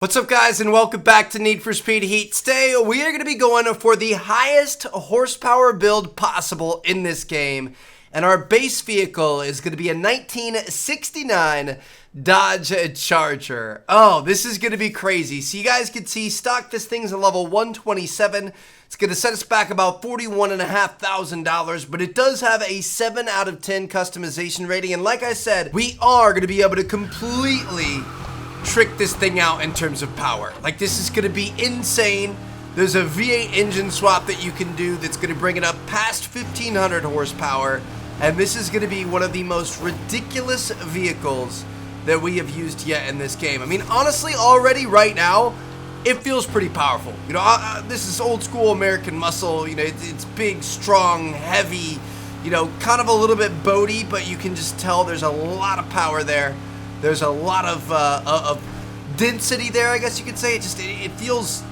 What's up, guys, and welcome back to Need for Speed Heat. Today we are going to be going for the highest horsepower build possible in this game, and our base vehicle is going to be a 1969 Dodge Charger. Oh, this is going to be crazy. So you guys can see stock, this thing's a level 127. It's going to set us back about $41,500, but it does have a 7 out of 10 customization rating, and like I said, we are going to be able to completely trick this thing out in terms of power. Like, this is gonna be insane. There's a V8 engine swap that you can do that's gonna bring it up past 1500 horsepower, and this is gonna be one of the most ridiculous vehicles that we have used yet in this game. I mean, honestly, already right now it feels pretty powerful. You know, this is old school American muscle. You know, it's big, strong, heavy, you know, kind of a little bit boaty, but you can just tell there's a lot of power there. There's a lot of density there, I guess you could say. It feels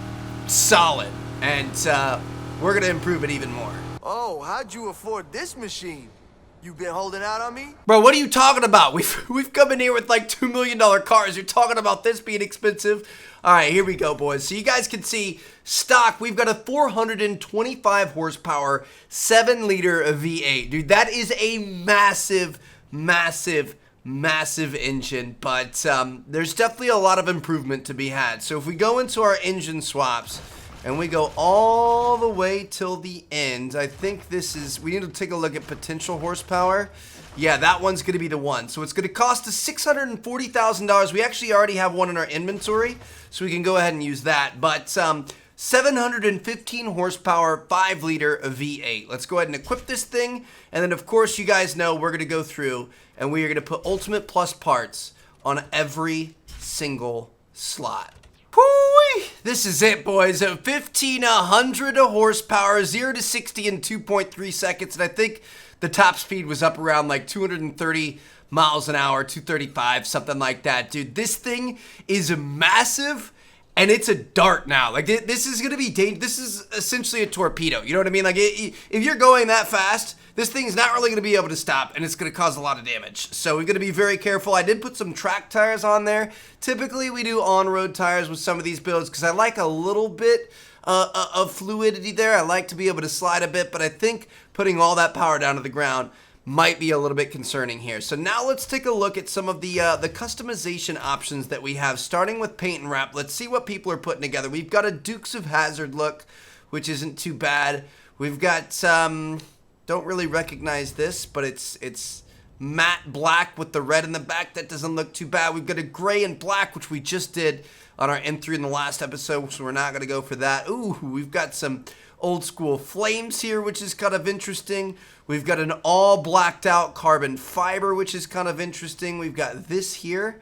solid, and we're gonna improve it even more. Oh, how'd you afford this machine? You been holding out on me? Bro, what are you talking about? We've come in here with like $2 million cars. You're talking about this being expensive? All right, here we go, boys. So you guys can see stock. We've got a 425 horsepower, 7-liter V8. Dude, that is a massive engine, but there's definitely a lot of improvement to be had. So if we go into our engine swaps and we go all the way till the end, I think we need to take a look at potential horsepower. Yeah, that one's going to be the one. So it's going to cost us $640,000. We actually already have one in our inventory, so we can go ahead and use that. But 715 horsepower, 5-liter V8. Let's go ahead and equip this thing, and then of course you guys know we're going to go through and we are going to put Ultimate Plus parts on every single slot. Whoo! This is it, boys. 1,500 horsepower, 0 to 60 in 2.3 seconds, and I think the top speed was up around like 230 miles an hour, 235, something like that. Dude, this thing is massive. And it's a dart now. Like, this is going to be dangerous. This is essentially a torpedo. You know what I mean? Like, if you're going that fast, this thing's not really going to be able to stop, and it's going to cause a lot of damage. So we're going to be very careful. I did put some track tires on there. Typically, we do on-road tires with some of these builds because I like a little bit of fluidity there. I like to be able to slide a bit, but I think putting all that power down to the ground might be a little bit concerning here. So now let's take a look at some of the customization options that we have, starting with paint and wrap. Let's see what people are putting together. We've got a Dukes of Hazzard look, which isn't too bad. We've got don't really recognize this, but it's matte black with the red in the back. That doesn't look too bad. We've got a gray and black, which we just did on our M3 in the last episode, so we're not going to go for that. Ooh, we've got some old school flames here, which is kind of interesting. We've got an all blacked out carbon fiber, which is kind of interesting. We've got this here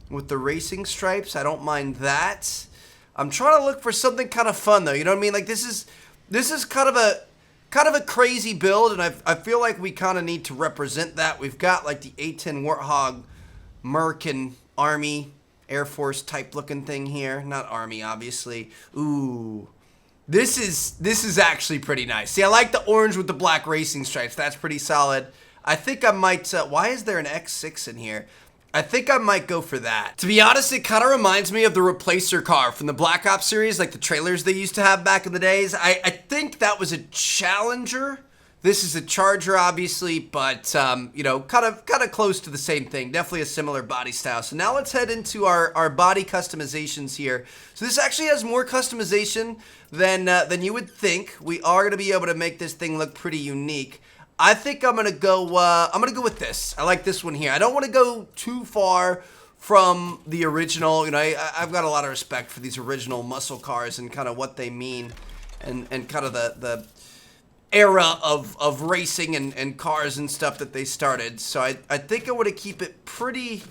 with the racing stripes. I don't mind that. I'm trying to look for something kind of fun though. You know what I mean? Like, this is kind of a crazy build, and I feel like we kind of need to represent that. We've got like the A10 Warthog American Army Air Force type looking thing here. Not Army, obviously. Ooh. This is actually pretty nice. See, I like the orange with the black racing stripes. That's pretty solid. I think I might, why is there an X6 in here? I think I might go for that. To be honest, it kind of reminds me of the Replacer car from the Black Ops series, like the trailers they used to have back in the days. I think that was a Challenger. This is a Charger, obviously, but, you know, kind of close to the same thing. Definitely a similar body style. So now let's head into our body customizations here. So this actually has more customization than you would think. We are going to be able to make this thing look pretty unique. I think I'm going to go with this. I like this one here. I don't want to go too far from the original. You know, I've got a lot of respect for these original muscle cars and kind of what they mean and kind of the era of racing and cars and stuff that they started. So I think I want to keep it pretty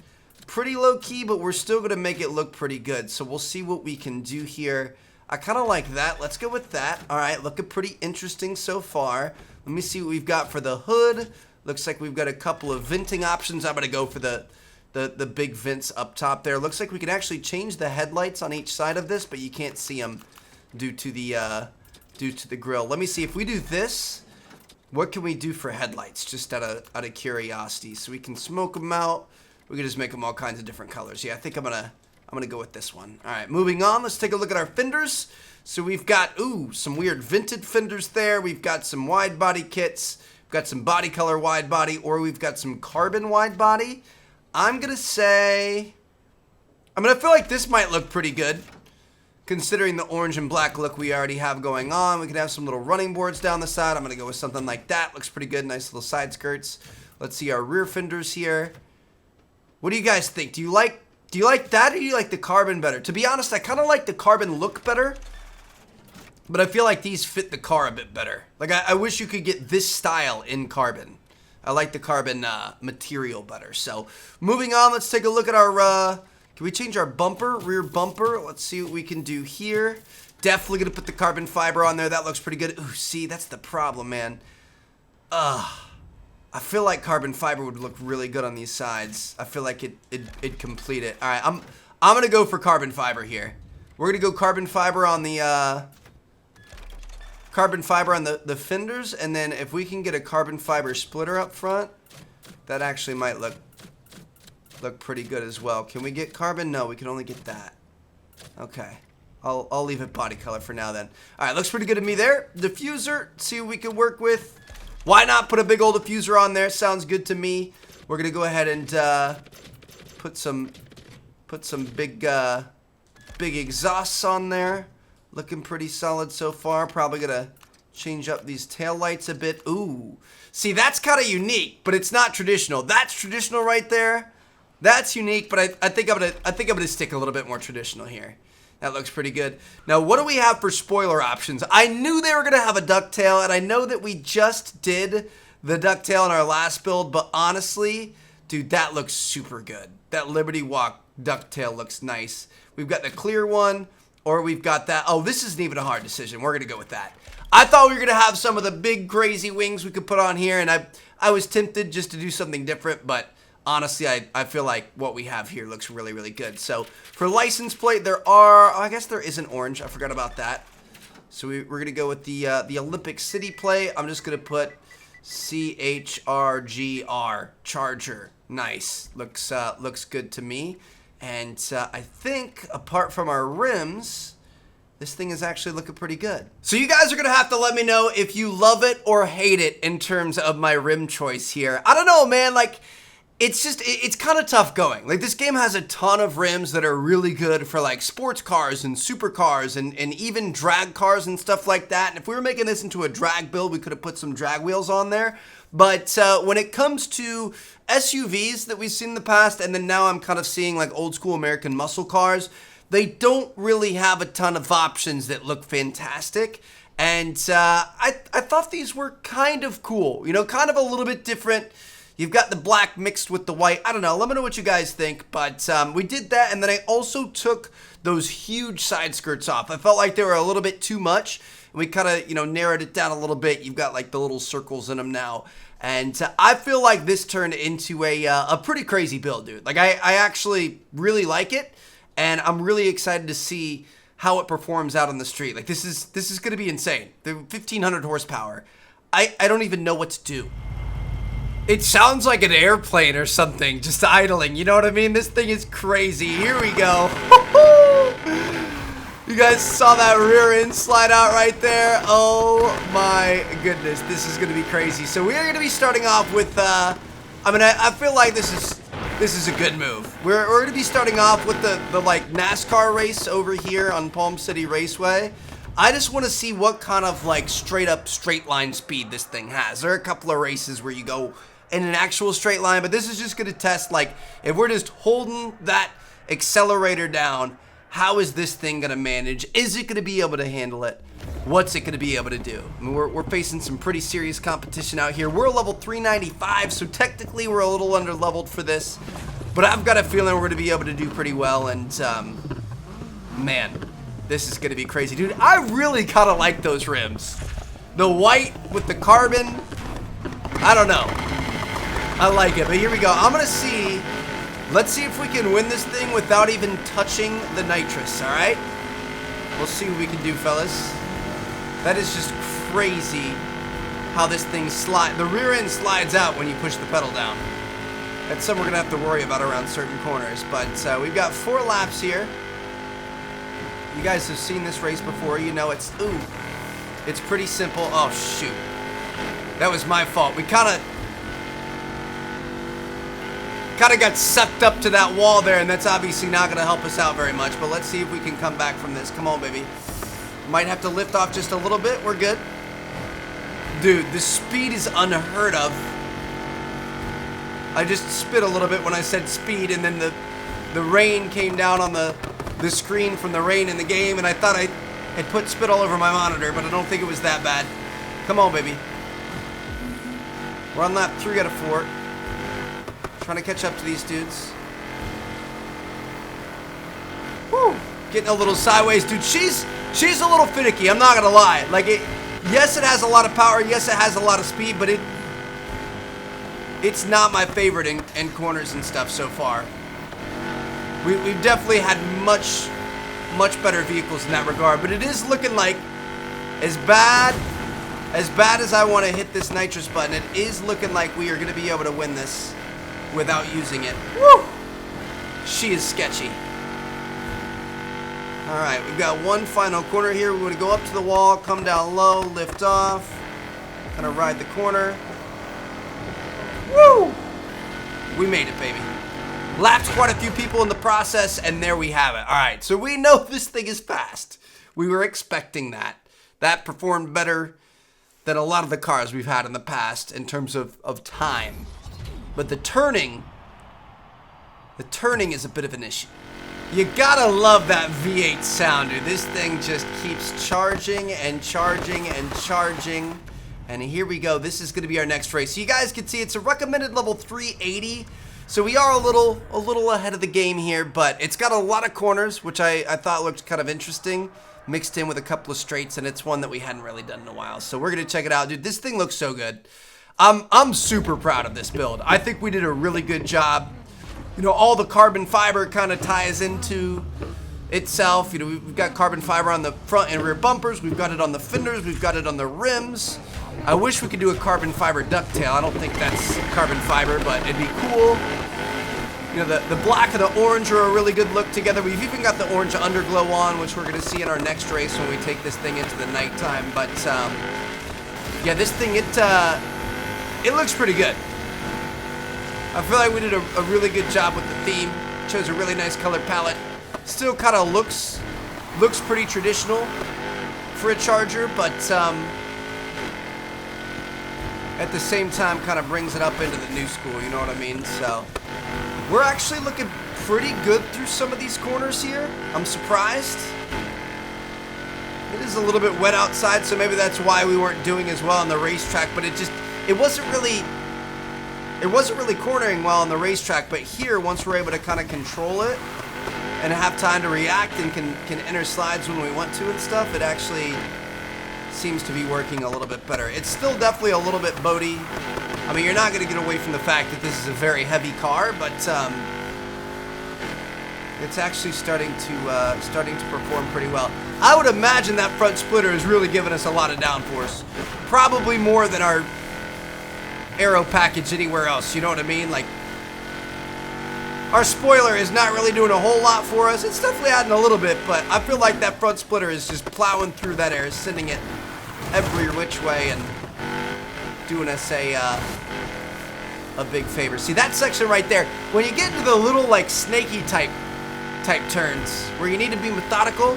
low key, but we're still going to make it look pretty good. So we'll see what we can do here. I kind of like that. Let's go with that. All right, looking pretty interesting so far. Let me see what we've got for the hood. Looks like we've got a couple of venting options. I'm going to go for the big vents up top there. Looks like we can actually change the headlights on each side of this, but you can't see them due to the grill. Let me see if we do this. What can we do for headlights? Just out of curiosity, so we can smoke them out. We can just make them all kinds of different colors. Yeah, I think I'm I'm going to go with this one. All right, moving on. Let's take a look at our fenders. So we've got, some weird vented fenders there. We've got some wide body kits. We've got some body color wide body, or we've got some carbon wide body. I'm going to say, I feel like this might look pretty good, considering the orange and black look we already have going on. We could have some little running boards down the side. I'm going to go with something like that. Looks pretty good. Nice little side skirts. Let's see our rear fenders here. What do you guys think? Do you like that, or do you like the carbon better? To be honest, I kind of like the carbon look better, but I feel like these fit the car a bit better. Like, I wish you could get this style in carbon. I like the carbon material better. So, moving on, let's take a look at our, can we change our bumper, rear bumper? Let's see what we can do here. Definitely going to put the carbon fiber on there. That looks pretty good. Ooh, see, that's the problem, man. I feel like carbon fiber would look really good on these sides. I feel like it'd complete it. All right, I'm going to go for carbon fiber here. We're going to go carbon fiber on the the fenders, and then if we can get a carbon fiber splitter up front, that actually might look pretty good as well. Can we get carbon? No, we can only get that. Okay. I'll leave it body color for now then. All right, looks pretty good to me there. Diffuser, see what we can work with. Why not put a big old diffuser on there? Sounds good to me. We're gonna go ahead and put some big exhausts on there. Looking pretty solid so far. Probably gonna change up these tail lights a bit. Ooh, see, that's kind of unique, but it's not traditional. That's traditional right there. That's unique, but I think I'm gonna stick a little bit more traditional here. That looks pretty good. Now, what do we have for spoiler options? I knew they were going to have a ducktail, and I know that we just did the ducktail in our last build, but honestly, dude, that looks super good. That Liberty Walk ducktail looks nice. We've got the clear one, or we've got that. Oh, this isn't even a hard decision. We're going to go with that. I thought we were going to have some of the big, crazy wings we could put on here, and I was tempted just to do something different, but honestly, I feel like what we have here looks really, really good. So, for license plate, I guess there is an orange. I forgot about that. So, we're going to go with the Olympic City plate. I'm just going to put CHRGR, Charger. Nice. Looks good to me. And I think, apart from our rims, this thing is actually looking pretty good. So, you guys are going to have to let me know if you love it or hate it in terms of my rim choice here. I don't know, man. Like, it's kind of tough going. Like, this game has a ton of rims that are really good for like sports cars and supercars and even drag cars and stuff like that. And if we were making this into a drag build, we could have put some drag wheels on there. But when it comes to SUVs that we've seen in the past, and then now I'm kind of seeing like old school American muscle cars, they don't really have a ton of options that look fantastic. And I thought these were kind of cool, you know, kind of a little bit different. You've got the black mixed with the white. I don't know. Let me know what you guys think. But we did that, and then I also took those huge side skirts off. I felt like they were a little bit too much, and we kind of, narrowed it down a little bit. You've got like the little circles in them now. And I feel like this turned into a pretty crazy build, dude. Like, I actually really like it, and I'm really excited to see how it performs out on the street. Like, this is going to be insane. The 1,500 horsepower. I don't even know what to do. It sounds like an airplane or something, just idling. You know what I mean? This thing is crazy. Here we go. You guys saw that rear end slide out right there? Oh my goodness, this is gonna be crazy. So we are gonna be starting off with, I feel like this is a good move. We're gonna be starting off with the like NASCAR race over here on Palm City Raceway. I just want to see what kind of like straight up straight line speed this thing has. There are a couple of races where you go in an actual straight line, but this is just going to test like if we're just holding that accelerator down, how is this thing going to manage? Is it going to be able to handle it? What's it going to be able to do? I mean, we're facing some pretty serious competition out here. We're level 395, so technically we're a little under leveled for this, but I've got a feeling we're going to be able to do pretty well. And man, this is going to be crazy, dude. I really kind of like those rims. The white with the carbon. I don't know. I like it, but here we go. I'm going to see. Let's see if we can win this thing without even touching the nitrous, all right? We'll see what we can do, fellas. That is just crazy how this thing slides. The rear end slides out when you push the pedal down. That's something we're gonna have to worry about around certain corners. But we've got 4 laps here. You guys have seen this race before. You know it's pretty simple. Oh shoot, that was my fault. We kind of got sucked up to that wall there, and that's obviously not gonna help us out very much. But let's see if we can come back from this. Come on, baby. Might have to lift off just a little bit. We're good. Dude, the speed is unheard of. I just spit a little bit when I said speed, and then the rain came down on the screen from the rain in the game, and I thought I had put spit all over my monitor, but I don't think it was that bad. Come on, baby. We're on lap 3 out of 4. Trying to catch up to these dudes. Woo! Getting a little sideways, dude. She's a little finicky, I'm not gonna lie. Like, yes, it has a lot of power, yes, it has a lot of speed, but it's not my favorite in corners and stuff so far. We've definitely had much better vehicles in that regard, but it is looking like as bad as I want to hit this nitrous button, it is looking like we are going to be able to win this without using it. Woo! She is sketchy. Alright, we've got one final corner here. We're going to go up to the wall, come down low, lift off, kind of ride the corner. Woo! We made it, baby. Lapped quite a few people in the process, and there we have it. Alright, so we know this thing is fast. We were expecting that. That performed better than a lot of the cars we've had in the past in terms of time. But the turning is a bit of an issue. You gotta love that V8 sound, dude. This thing just keeps charging and charging and charging. And here we go. This is gonna be our next race. So you guys can see it's a recommended level 380. So we are a little ahead of the game here, but it's got a lot of corners, which I thought looked kind of interesting, mixed in with a couple of straights, and it's one that we hadn't really done in a while. So we're gonna check it out, dude. This thing looks so good. I'm super proud of this build. I think we did a really good job. You know, all the carbon fiber kind of ties into itself. You know, we've got carbon fiber on the front and rear bumpers. We've got it on the fenders. We've got it on the rims. I wish we could do a carbon fiber ducktail. I don't think that's carbon fiber, but it'd be cool. You know, the black and the orange are a really good look together. We've even got the orange underglow on, which we're going to see in our next race when we take this thing into the nighttime. But, yeah, this thing, it looks pretty good. I feel like we did a really good job with the theme. Chose a really nice color palette. Still kind of looks pretty traditional for a Charger, but at the same time kind of brings it up into the new school, you know what I mean? So we're actually looking pretty good through some of these corners here. I'm surprised. It is a little bit wet outside, so maybe that's why we weren't doing as well on the racetrack, but it wasn't really cornering well on the racetrack. But here, once we're able to kind of control it and have time to react and can enter slides when we want to and stuff, it actually seems to be working a little bit better. It's still definitely a little bit boaty. I mean, you're not going to get away from the fact that this is a very heavy car, but it's actually starting to perform pretty well. I would imagine that front splitter is really giving us a lot of downforce, probably more than our aero package anywhere else. You know what I mean? Like, our spoiler is not really doing a whole lot for us. It's definitely adding a little bit, but I feel like that front splitter is just plowing through that air, sending it every which way and doing us a big favor. See that section right there? When you get into the little like snaky type turns where you need to be methodical,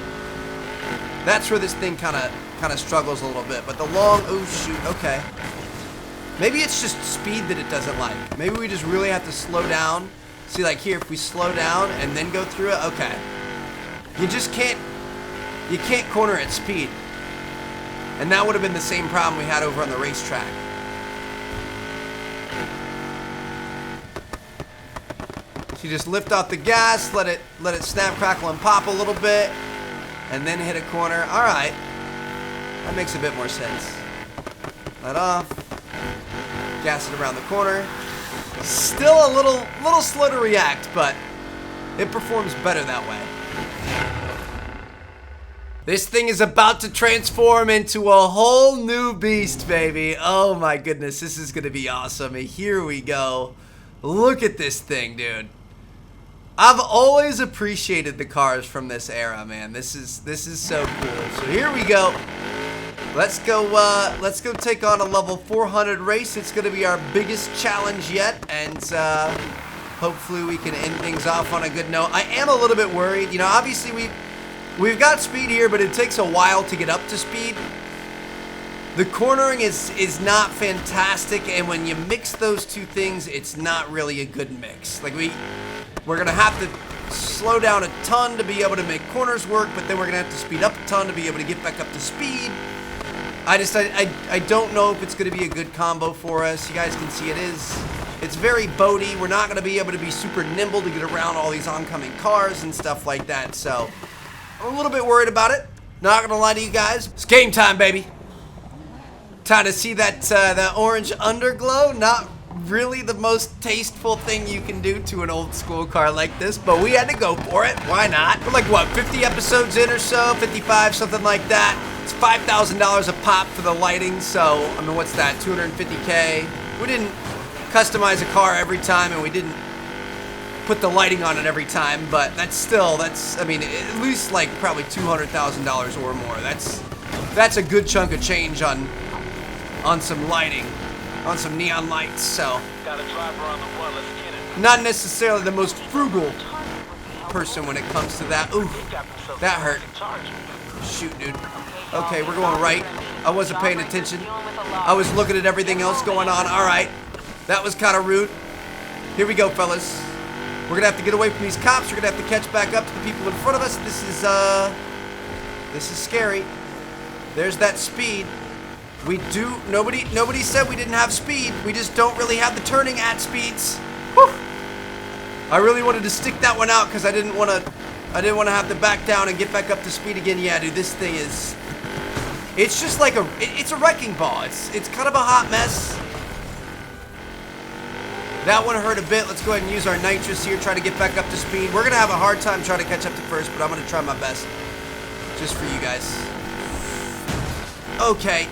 that's where this thing kind of struggles a little bit. But the long, oh shoot, okay. Maybe it's just speed that it doesn't like. Maybe we just really have to slow down. See, like here, if we slow down and then go through it, okay. You can't corner at speed. And that would have been the same problem we had over on the racetrack. So you just lift off the gas, let it snap, crackle, and pop a little bit, and then hit a corner. All right, that makes a bit more sense. Let off, gas it around the corner. Still a little slow to react, but it performs better that way. This thing is about to transform into a whole new beast, baby. Oh my goodness, this is gonna be awesome. Here we go. Look at this thing, dude. I've always appreciated the cars from this era, man. This is so cool. So here we go. Let's go take on a level 400 race. It's gonna be our biggest challenge yet, and hopefully we can end things off on a good note. I am a little bit worried. You know, obviously we've got speed here, but it takes a while to get up to speed. The cornering is not fantastic, and when you mix those two things, it's not really a good mix. Like we're gonna have to slow down a ton to be able to make corners work, but then we're gonna have to speed up a ton to be able to get back up to speed. I don't know if it's gonna be a good combo for us. You guys can see it's very boaty. We're not gonna be able to be super nimble to get around all these oncoming cars and stuff like that. So I'm a little bit worried about it. Not gonna lie to you guys. It's game time, baby. Time to see that orange underglow. Not really the most tasteful thing you can do to an old school car like this, but we had to go for it. Why not? We're like, what, 50 episodes in or so? 55, something like that. It's $5,000 a pop for the lighting, so, I mean, what's that, 250K? We didn't customize a car every time, and we didn't put the lighting on it every time, but that's, I mean, at least like probably $200,000 or more. That's a good chunk of change on some lighting, on some neon lights, so. Got a driver on the run, let's get it. Not necessarily the most frugal person when it comes to that. Ooh, that hurt. Shoot, dude. Okay, we're going right. I wasn't paying attention. I was looking at everything else going on. All right, that was kind of rude. Here we go, fellas. We're gonna have to get away from these cops. We're gonna have to catch back up to the people in front of us. This is scary. There's that speed. Nobody said we didn't have speed. We just don't really have the turning at speeds. Whew. I really wanted to stick that one out because I didn't want to have to back down and get back up to speed again. Yeah, dude, this thing is, it's just like it's a wrecking ball. It's kind of a hot mess. That one hurt a bit. Let's go ahead and use our nitrous here, try to get back up to speed. We're gonna have a hard time trying to catch up to first, but I'm gonna try my best just for you guys. Okay.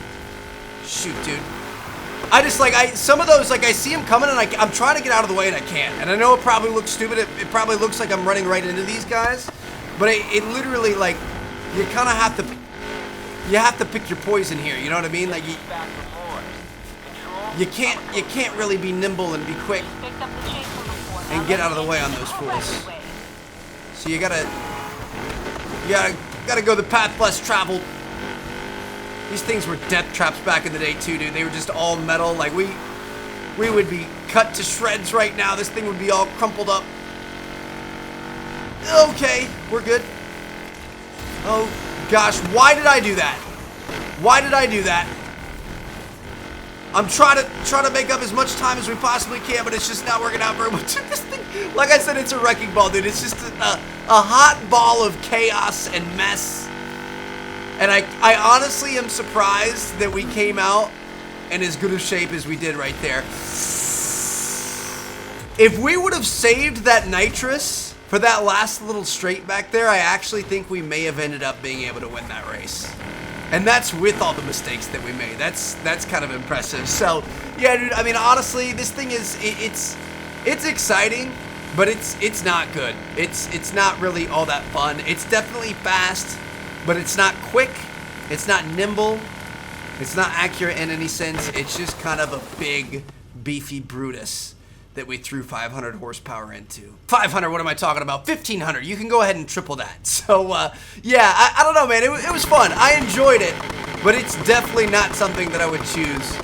Shoot, dude. I just some of those, I see them coming and I'm trying to get out of the way and I can't. And I know it probably looks stupid. It probably looks like I'm running right into these guys. But it literally, you kind of have to pick your poison here. You know what I mean? Like, you can't really be nimble and be quick and get out of the way on those fools. So you gotta go the path less traveled. These things were death traps back in the day too, dude. They were just all metal. Like we would be cut to shreds right now. This thing would be all crumpled up. Okay, we're good. Oh gosh, why did I do that? Why did I do that? I'm trying to make up as much time as we possibly can, but it's just not working out very much. This thing, like I said, it's a wrecking ball, dude. It's just a hot ball of chaos and mess. And I honestly am surprised that we came out in as good a shape as we did right there. If we would have saved that nitrous for that last little straight back there, I actually think we may have ended up being able to win that race. And that's with all the mistakes that we made. That's kind of impressive. So, yeah, dude, I mean, honestly, this thing is, it's exciting, but it's not good. It's not really all that fun. It's definitely fast, but it's not quick, it's not nimble, it's not accurate in any sense. It's just kind of a big, beefy Brutus that we threw 500 horsepower into. 500, what am I talking about? 1,500, you can go ahead and triple that. So, yeah, I don't know, man, it was fun. I enjoyed it, but it's definitely not something that I would choose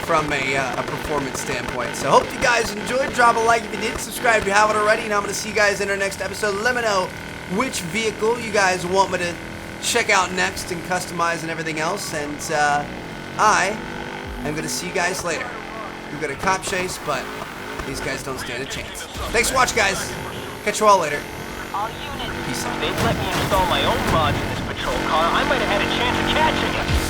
from a performance standpoint. So, hope you guys enjoyed. Drop a like if you did, subscribe if you haven't already, and I'm gonna see you guys in our next episode. Let me know which vehicle you guys want me to check out next and customize and everything else, and I am going to see you guys later. We've got a cop chase, but these guys don't stand a chance. Thanks for watching, guys. Catch you all later. Peace out. They'd let me install my own mods in this patrol car. I might have had a chance of catching you.